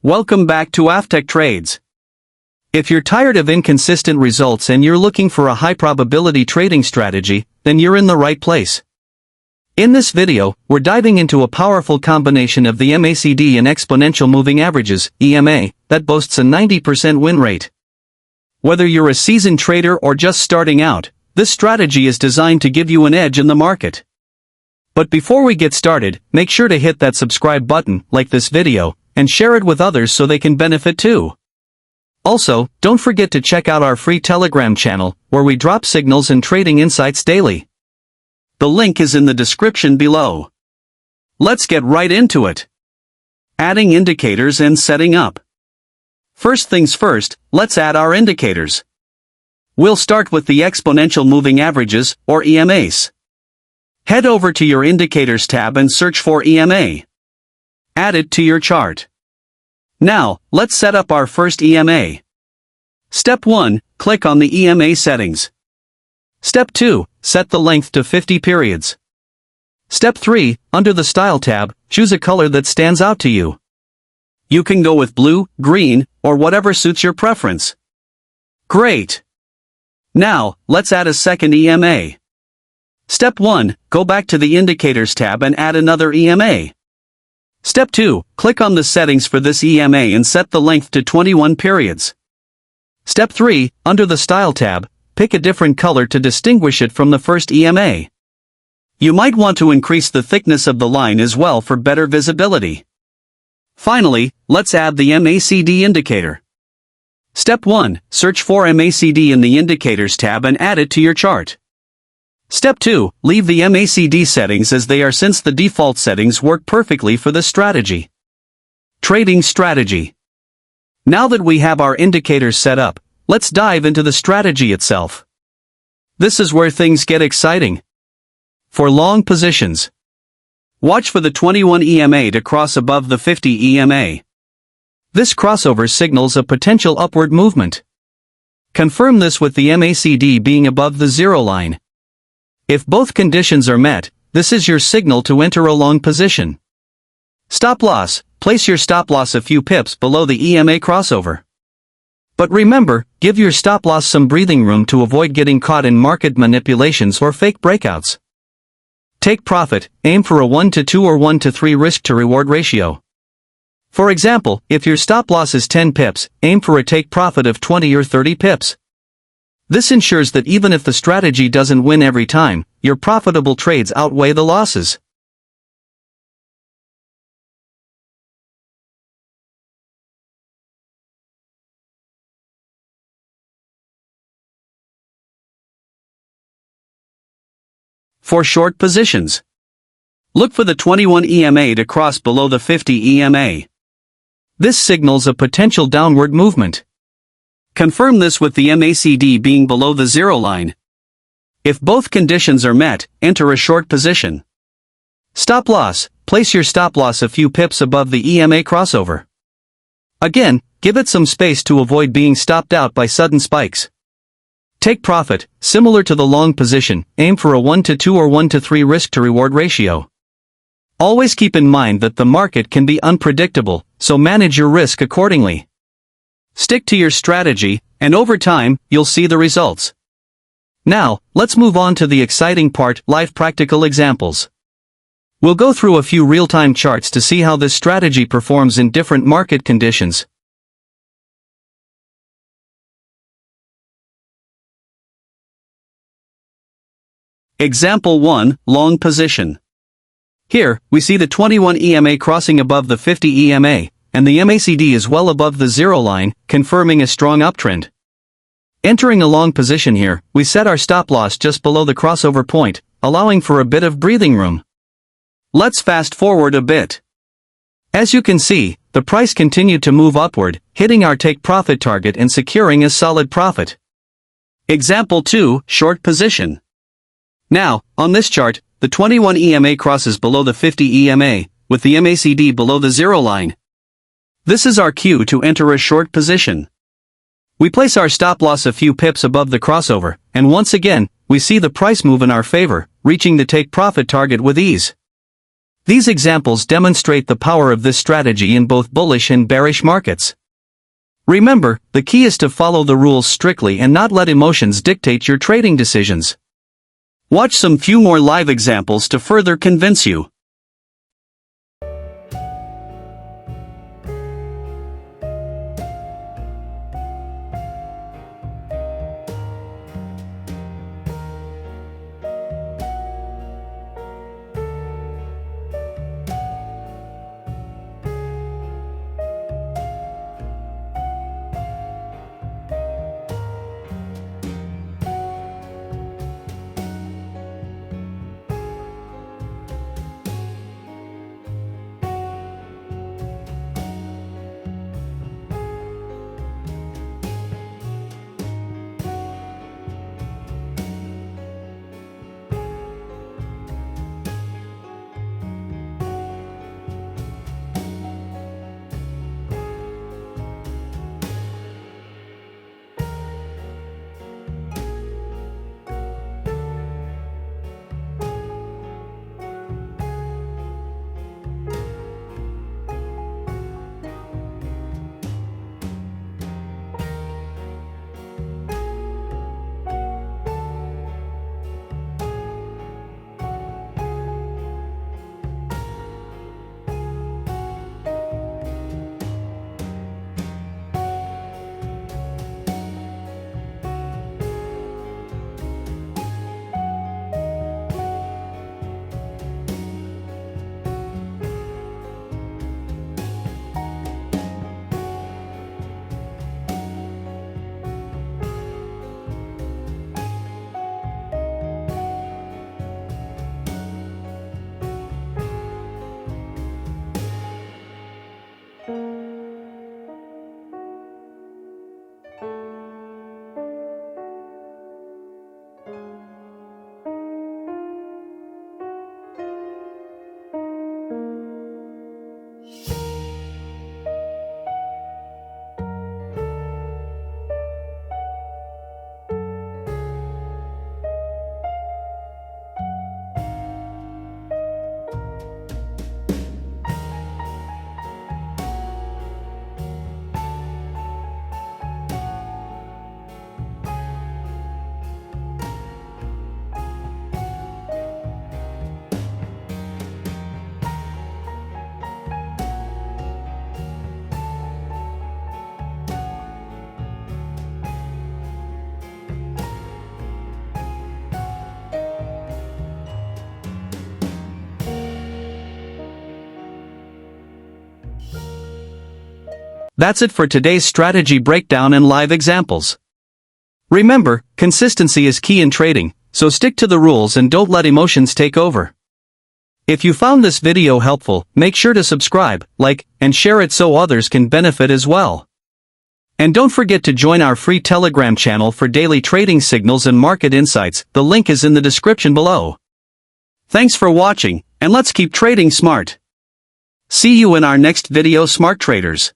Welcome back to Aftech Trades. If you're tired of inconsistent results and you're looking for a high-probability trading strategy, then you're in the right place. In this video, we're diving into a powerful combination of the MACD and exponential moving averages, EMA, that boasts a 90% win rate. Whether you're a seasoned trader or just starting out, this strategy is designed to give you an edge in the market. But before we get started, make sure to hit that subscribe button, like this video, and share it with others so they can benefit too. Also, don't forget to check out our free Telegram channel, where we drop signals and trading insights daily. The link is in the description below. Let's get right into it. Adding indicators and setting up. First things first, let's add our indicators. We'll start with the exponential moving averages, or EMAs. Head over to your Indicators tab and search for EMA. Add it to your chart. Now, let's set up our first EMA. Step 1, click on the EMA settings. Step 2, set the length to 50 periods. Step 3, under the Style tab, choose a color that stands out to you. You can go with blue, green, or whatever suits your preference. Great! Now, let's add a second EMA. Step 1, go back to the Indicators tab and add another EMA. Step 2, click on the settings for this EMA and set the length to 21 periods. Step 3, under the Style tab, pick a different color to distinguish it from the first EMA. You might want to increase the thickness of the line as well for better visibility. Finally, let's add the MACD indicator. Step 1, search for MACD in the Indicators tab and add it to your chart. Step 2, leave the MACD settings as they are since the default settings work perfectly for this strategy. Trading strategy. Now that we have our indicators set up, let's dive into the strategy itself. This is where things get exciting. For long positions, watch for the 21 EMA to cross above the 50 EMA. This crossover signals a potential upward movement. Confirm this with the MACD being above the zero line. If both conditions are met, this is your signal to enter a long position. Stop loss, place your stop loss a few pips below the EMA crossover. But remember, give your stop loss some breathing room to avoid getting caught in market manipulations or fake breakouts. Take profit, aim for a 1-to-2 or 1-to-3 risk-to-reward ratio. For example, if your stop loss is 10 pips, aim for a take profit of 20 or 30 pips. This ensures that even if the strategy doesn't win every time, your profitable trades outweigh the losses. For short positions, look for the 21 EMA to cross below the 50 EMA. This signals a potential downward movement. Confirm this with the MACD being below the zero line. If both conditions are met, enter a short position. Stop loss, place your stop loss a few pips above the EMA crossover. Again, give it some space to avoid being stopped out by sudden spikes. Take profit, similar to the long position, aim for a 1-to-2 or 1-to-3 risk-to-reward ratio. Always keep in mind that the market can be unpredictable, so manage your risk accordingly. Stick to your strategy, and over time, you'll see the results. Now, let's move on to the exciting part, live practical examples. We'll go through a few real-time charts to see how this strategy performs in different market conditions. Example 1, long position. Here, we see the 21 EMA crossing above the 50 EMA, and the MACD is well above the zero line, confirming a strong uptrend. Entering a long position here, we set our stop loss just below the crossover point, allowing for a bit of breathing room. Let's fast forward a bit. As you can see, the price continued to move upward, hitting our take profit target and securing a solid profit. Example 2, short position. Now, on this chart, the 21 EMA crosses below the 50 EMA, with the MACD below the zero line. This is our cue to enter a short position. We place our stop loss a few pips above the crossover, and once again, we see the price move in our favor, reaching the take profit target with ease. These examples demonstrate the power of this strategy in both bullish and bearish markets. Remember, the key is to follow the rules strictly and not let emotions dictate your trading decisions. Watch some few more live examples to further convince you. That's it for today's strategy breakdown and live examples. Remember, consistency is key in trading, so stick to the rules and don't let emotions take over. If you found this video helpful, make sure to subscribe, like, and share it so others can benefit as well. And don't forget to join our free Telegram channel for daily trading signals and market insights. The link is in the description below. Thanks for watching, and let's keep trading smart. See you in our next video, smart traders.